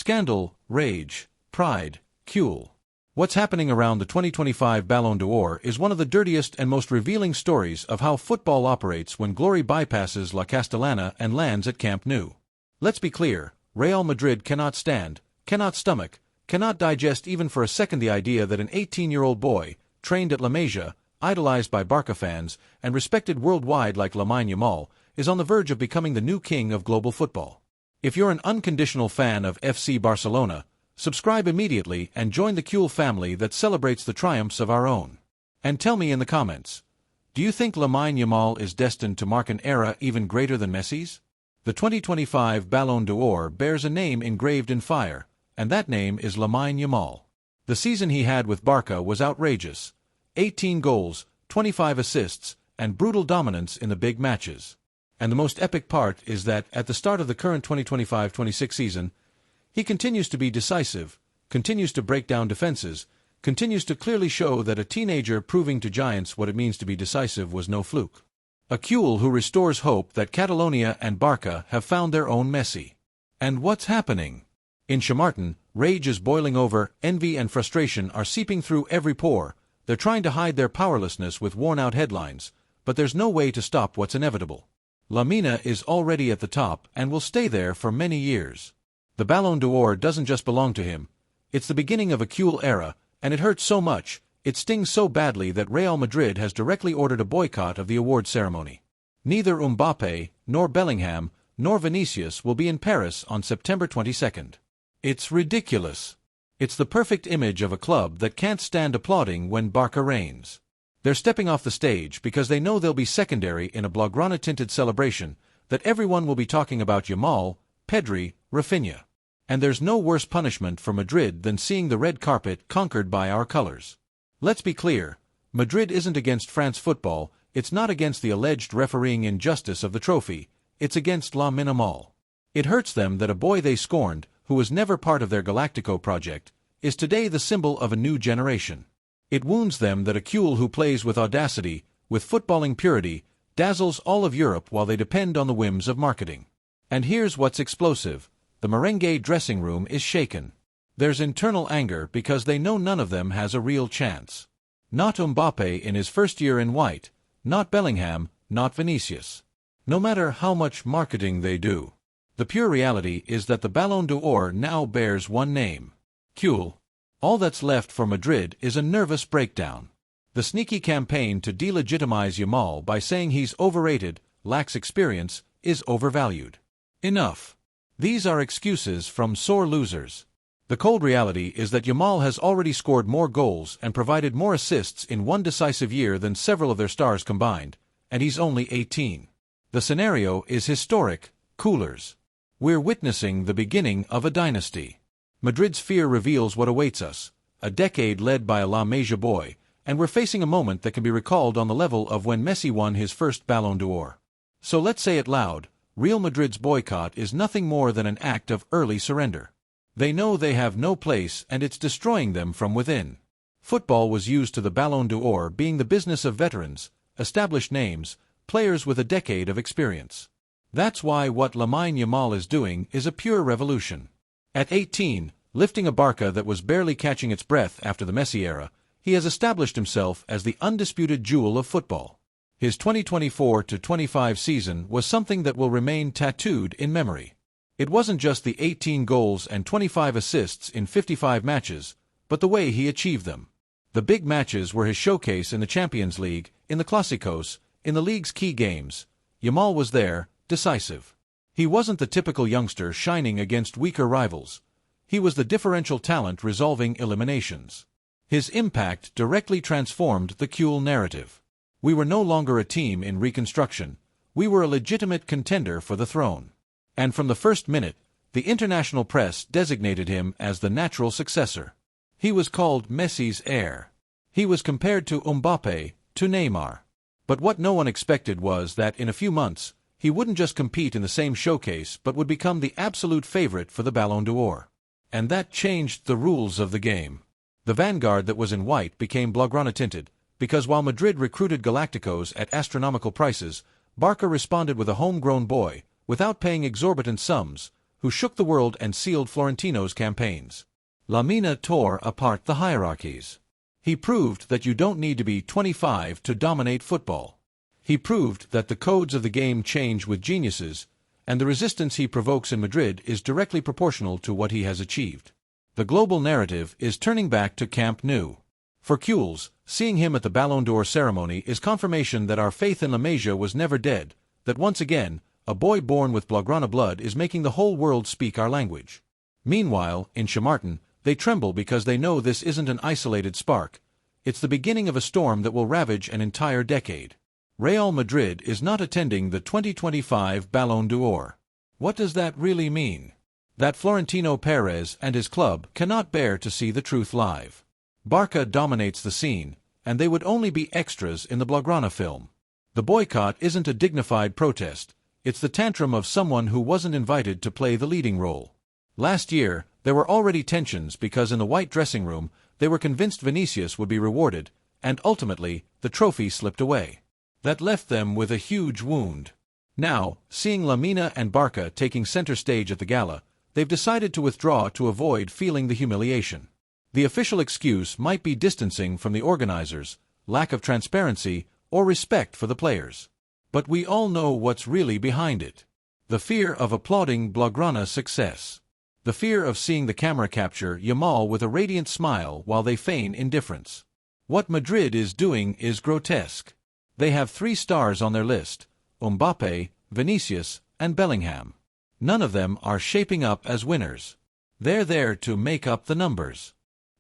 Scandal, rage, pride, Cule. What's happening around the 2025 Ballon d'Or is one of the dirtiest and most revealing stories of how football operates when glory bypasses La Castellana and lands at Camp Nou. Let's be clear, Real Madrid cannot stand, cannot stomach, cannot digest even for a second the idea that an 18-year-old boy, trained at La Masia, idolized by Barça fans, and respected worldwide like Lamine Yamal, is on the verge of becoming the new king of global football. If you're an unconditional fan of FC Barcelona, subscribe immediately and join the Cule family that celebrates the triumphs of our own. And tell me in the comments, do you think Lamine Yamal is destined to mark an era even greater than Messi's? The 2025 Ballon d'Or bears a name engraved in fire, and that name is Lamine Yamal. The season he had with Barça was outrageous. 18 goals, 25 assists, and brutal dominance in the big matches. And the most epic part is that, at the start of the current 2025-26 season, he continues to be decisive, continues to break down defenses, continues to clearly show that a teenager proving to giants what it means to be decisive was no fluke. A Cule who restores hope that Catalonia and Barça have found their own Messi. And what's happening? In Chamartin, rage is boiling over, envy and frustration are seeping through every pore. They're trying to hide their powerlessness with worn-out headlines, but there's no way to stop what's inevitable. Lamine is already at the top and will stay there for many years. The Ballon d'Or doesn't just belong to him. It's the beginning of a Cule era, and it hurts so much, it stings so badly that Real Madrid has directly ordered a boycott of the award ceremony. Neither Mbappé, nor Bellingham, nor Vinicius will be in Paris on September 22nd. It's ridiculous. It's the perfect image of a club that can't stand applauding when Barça reigns. They're stepping off the stage because they know they'll be secondary in a Blaugrana-tinted celebration, that everyone will be talking about Yamal, PEDRI, Rafinha. And there's no worse punishment for Madrid than seeing the red carpet conquered by our colors. Let's be clear, Madrid isn't against France football, it's not against the alleged refereeing injustice of the trophy, it's against Lamine'S. It hurts them that a boy they scorned, who was never part of their Galactico project, is today the symbol of a new generation. It wounds them that a Cule who plays with audacity, with footballing purity, dazzles all of Europe while they depend on the whims of marketing. And here's what's explosive. The merengue dressing room is shaken. There's internal anger because they know none of them has a real chance. Not Mbappé in his first year in white, not Bellingham, not Vinicius. No matter how much marketing they do. The pure reality is that the Ballon d'Or now bears one name. Cule. All that's left for Madrid is a nervous breakdown. The sneaky campaign to delegitimize Yamal by saying he's overrated, lacks experience, is overvalued. Enough. These are excuses from sore losers. The cold reality is that Yamal has already scored more goals and provided more assists in one decisive year than several of their stars combined, and he's only 18. The scenario is historic, coolers. We're witnessing the beginning of a dynasty. Madrid's fear reveals what awaits us, a decade led by a La Masia boy, and we're facing a moment that can be recalled on the level of when Messi won his first Ballon d'Or. So let's say it loud. Real Madrid's boycott is nothing more than an act of early surrender. They know they have no place and it's destroying them from within. Football was used to the Ballon d'Or being the business of veterans, established names, players with a decade of experience. That's why what Lamine Yamal is doing is a pure revolution. At 18, lifting a Barça that was barely catching its breath after the Messi era, he has established himself as the undisputed jewel of football. His 2024-25 season was something that will remain tattooed in memory. It wasn't just the 18 goals and 25 assists in 55 matches, but the way he achieved them. The big matches were his showcase in the Champions League, in the Clásicos, in the league's key games. Yamal was there, decisive. He wasn't the typical youngster shining against weaker rivals. He was the differential talent resolving eliminations. His impact directly transformed the Cule narrative. We were no longer a team in reconstruction. We were a legitimate contender for the throne. And from the first minute, the international press designated him as the natural successor. He was called Messi's heir. He was compared to Mbappé, to Neymar. But what no one expected was that in a few months, he wouldn't just compete in the same showcase but would become the absolute favorite for the Ballon d'Or. And that changed the rules of the game. The vanguard that was in white became Blaugrana tinted, because while Madrid recruited Galacticos at astronomical prices, Barça responded with a homegrown boy, without paying exorbitant sums, who shook the world and sealed Florentino's campaigns. Lamine tore apart the hierarchies. He proved that you don't need to be 25 to dominate football. He proved that the codes of the game change with geniuses, and the resistance he provokes in Madrid is directly proportional to what he has achieved. The global narrative is turning back to Camp Nou. For Kules, seeing him at the Ballon d'Or ceremony is confirmation that our faith in La Masia was never dead, that once again, a boy born with Blaugrana blood is making the whole world speak our language. Meanwhile, in Chamartin, they tremble because they know this isn't an isolated spark. It's the beginning of a storm that will ravage an entire decade. Real Madrid is not attending the 2025 Ballon d'Or. What does that really mean? That Florentino Perez and his club cannot bear to see the truth live. Barça dominates the scene, and they would only be extras in the Blaugrana film. The boycott isn't a dignified protest, it's the tantrum of someone who wasn't invited to play the leading role. Last year, there were already tensions because in the white dressing room, they were convinced Vinicius would be rewarded, and ultimately, the trophy slipped away. That left them with a huge wound. Now, seeing Lamine and Barça taking center stage at the gala, they've decided to withdraw to avoid feeling the humiliation. The official excuse might be distancing from the organizers, lack of transparency, or respect for the players. But we all know what's really behind it. The fear of applauding Blaugrana's success. The fear of seeing the camera capture YAMAL with a radiant smile while they feign indifference. What Madrid is doing is grotesque. They have 3 stars on their list: Mbappé, Vinicius, and Bellingham. None of them are shaping up as winners. They're there to make up the numbers.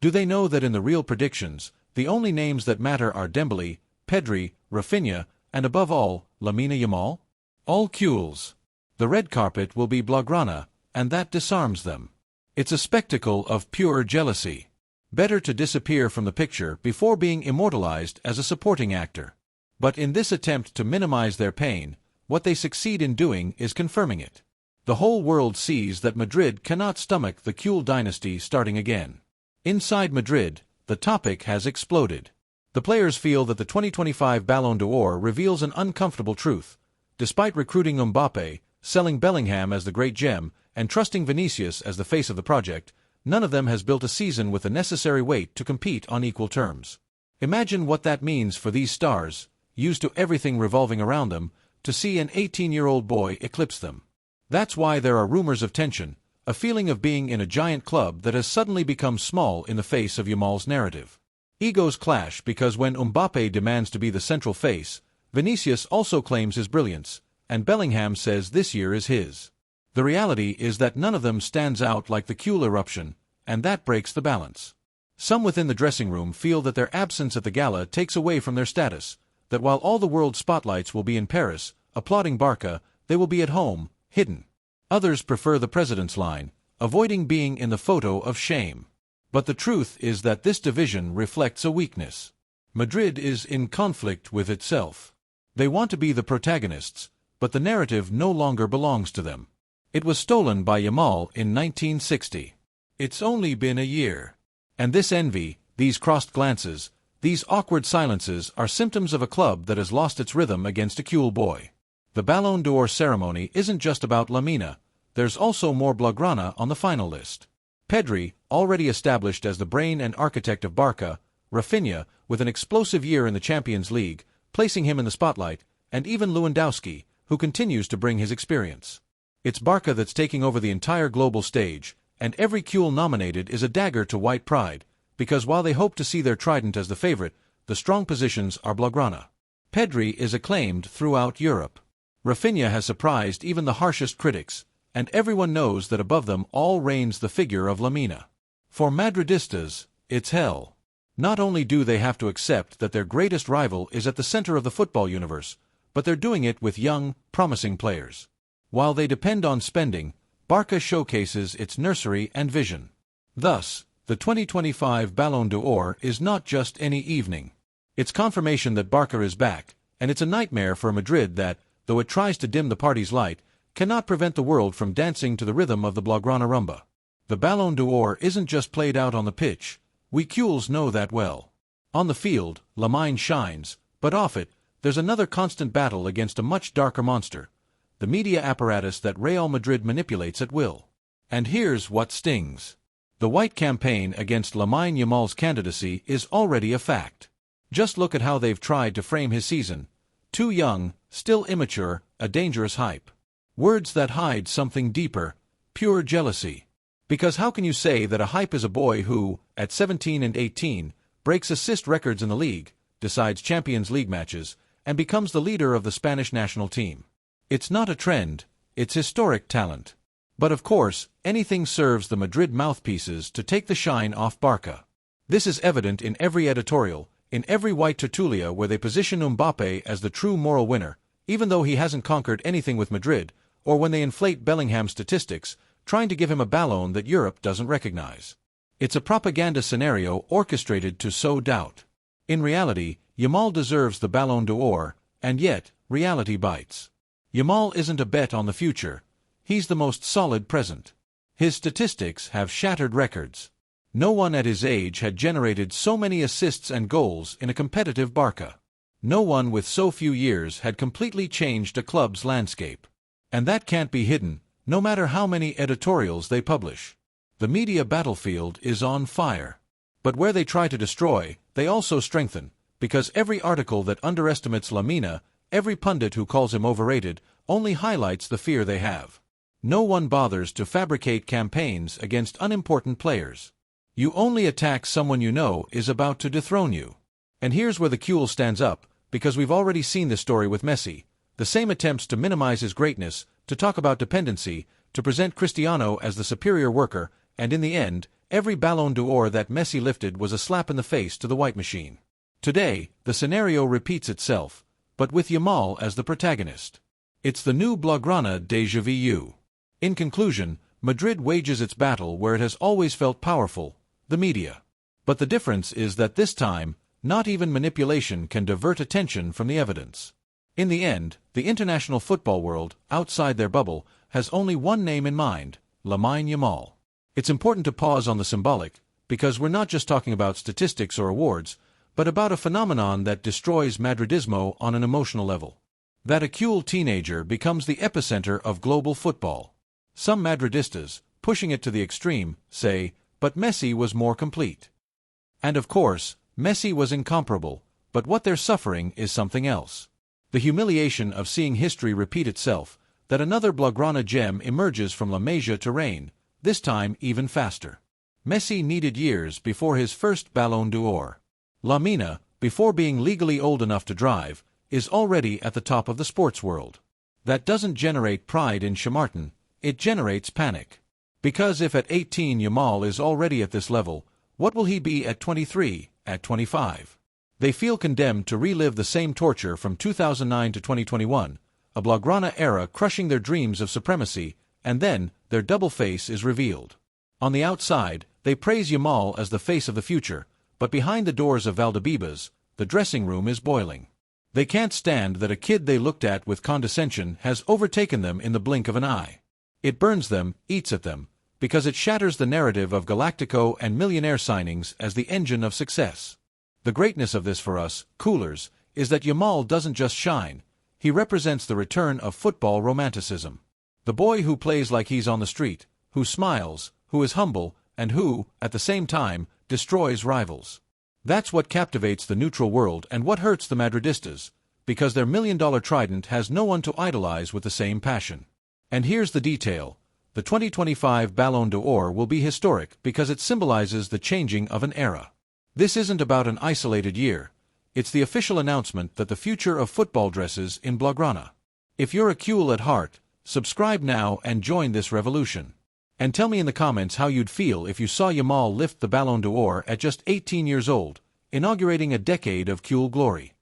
Do they know that in the real predictions, the only names that matter are Dembélé, PEDRI, Rafinha, and above all, Lamine Yamal? All Kules. The red carpet will be Blaugrana, and that disarms them. It's a spectacle of pure jealousy. Better to disappear from the picture before being immortalized as a supporting actor. But in this attempt to minimize their pain, what they succeed in doing is confirming it. The whole world sees that Madrid cannot stomach the Kules dynasty starting again. Inside Madrid, the topic has exploded. The players feel that the 2025 Ballon d'Or reveals an uncomfortable truth. Despite recruiting Mbappé, selling Bellingham as the great gem, and trusting Vinicius as the face of the project, none of them has built a season with the necessary weight to compete on equal terms. Imagine what that means for these stars, used to everything revolving around them, to see an 18-year-old boy eclipse them. That's why there are rumors of tension, a feeling of being in a giant club that has suddenly become small in the face of Yamal's narrative. Egos clash because when Mbappé demands to be the central face, Vinicius also claims his brilliance, and Bellingham says this year is his. The reality is that none of them stands out like the Kules eruption, and that breaks the balance. Some within the dressing room feel that their absence at the gala takes away from their status, that while all the world spotlights will be in Paris, applauding Barça, they will be at home, hidden. Others prefer the president's line, avoiding being in the photo of shame. But the truth is that this division reflects a weakness. Madrid is in conflict with itself. They want to be the protagonists, but the narrative no longer belongs to them. It was stolen by Yamal in 1960. It's only been a year. And this envy, these crossed glances, these awkward silences are symptoms of a club that has lost its rhythm against a Kules boy. The Ballon d'Or ceremony isn't just about Lamine, there's also more Blaugrana on the final list. PEDRI, already established as the brain and architect of Barça, Rafinha, with an explosive year in the Champions League, placing him in the spotlight, and even Lewandowski, who continues to bring his experience. It's Barça that's taking over the entire global stage, and every Kules nominated is a dagger to white pride, because while they hope to see their trident as the favorite, the strong positions are Blaugrana. PEDRI is acclaimed throughout Europe. Rafinha has surprised even the harshest critics, and everyone knows that above them all reigns the figure of Lamine. For Madridistas, it's hell. Not only do they have to accept that their greatest rival is at the center of the football universe, but they're doing it with young, promising players. While they depend on spending, Barça showcases its nursery and vision. Thus, the 2025 Ballon d'Or is not just any evening. It's confirmation that Barça is back, and it's a nightmare for Madrid that, though it tries to dim the party's light, cannot prevent the world from dancing to the rhythm of the Blaugrana rumba. The Ballon d'Or isn't just played out on the pitch. We Kules know that well. On the field, Lamine shines, but off it, there's another constant battle against a much darker monster, the media apparatus that Real Madrid manipulates at will. And here's what stings. The white campaign against Lamine Yamal's candidacy is already a fact. Just look at how they've tried to frame his season. Too young, still immature, a dangerous hype. Words that hide something deeper, pure jealousy. Because how can you say that a hype is a boy who, at 17 and 18, breaks assist records in the league, decides Champions League matches, and becomes the leader of the Spanish national team? It's not a trend, it's historic talent. But of course, anything serves the Madrid mouthpieces to take the shine off Barça. This is evident in every editorial, in every white tertulia where they position Mbappé as the true moral winner, even though he hasn't conquered anything with Madrid, or when they inflate Bellingham's statistics, trying to give him a Ballon that Europe doesn't recognize. It's a propaganda scenario orchestrated to sow doubt. In reality, Yamal deserves the Ballon d'Or, and yet, reality bites. Yamal isn't a bet on the future. He's the most solid present. His statistics have shattered records. No one at his age had generated so many assists and goals in a competitive Barça. No one with so few years had completely changed a club's landscape. And that can't be hidden, no matter how many editorials they publish. The media battlefield is on fire. But where they try to destroy, they also strengthen, because every article that underestimates Lamine, every pundit who calls him overrated, only highlights the fear they have. No one bothers to fabricate campaigns against unimportant players. You only attack someone you know is about to dethrone you. And here's where the Cule stands up, because we've already seen this story with Messi. The same attempts to minimize his greatness, to talk about dependency, to present Cristiano as the superior worker, and in the end, every Ballon d'Or that Messi lifted was a slap in the face to the white machine. Today, the scenario repeats itself, but with Yamal as the protagonist. It's the new Blaugrana déjà vu. In conclusion, Madrid wages its battle where it has always felt powerful, the media. But the difference is that this time, not even manipulation can divert attention from the evidence. In the end, the international football world, outside their bubble, has only one name in mind, Lamine Yamal. It's important to pause on the symbolic, because we're not just talking about statistics or awards, but about a phenomenon that destroys Madridismo on an emotional level. That a cool teenager becomes the epicenter of global football. Some Madridistas, pushing it to the extreme, say, but Messi was more complete. And of course, Messi was incomparable, but what they're suffering is something else. The humiliation of seeing history repeat itself, that another Blaugrana gem emerges from La Masia to reign, this time even faster. Messi needed years before his first Ballon d'Or. Lamine, before being legally old enough to drive, is already at the top of the sports world. That doesn't generate pride in Chamartin, it generates panic. Because if at 18 Yamal is already at this level, what will he be at 23, at 25? They feel condemned to relive the same torture from 2009 to 2021, a Blaugrana era crushing their dreams of supremacy, and then their double face is revealed. On the outside, they praise Yamal as the face of the future, but behind the doors of Valdebebas, the dressing room is boiling. They can't stand that a kid they looked at with condescension has overtaken them in the blink of an eye. It burns them, eats at them, because it shatters the narrative of Galactico and millionaire signings as the engine of success. The greatness of this for us, coolers, is that Yamal doesn't just shine, he represents the return of football romanticism. The boy who plays like he's on the street, who smiles, who is humble, and who, at the same time, destroys rivals. That's what captivates the neutral world and what hurts the Madridistas, because their million-dollar trident has no one to idolize with the same passion. And here's the detail. The 2025 Ballon d'Or will be historic because it symbolizes the changing of an era. This isn't about an isolated year. It's the official announcement that the future of football dresses in Blaugrana. If you're a Cule at heart, subscribe now and join this revolution. And tell me in the comments how you'd feel if you saw Yamal lift the Ballon d'Or at just 18 years old, inaugurating a decade of Cule glory.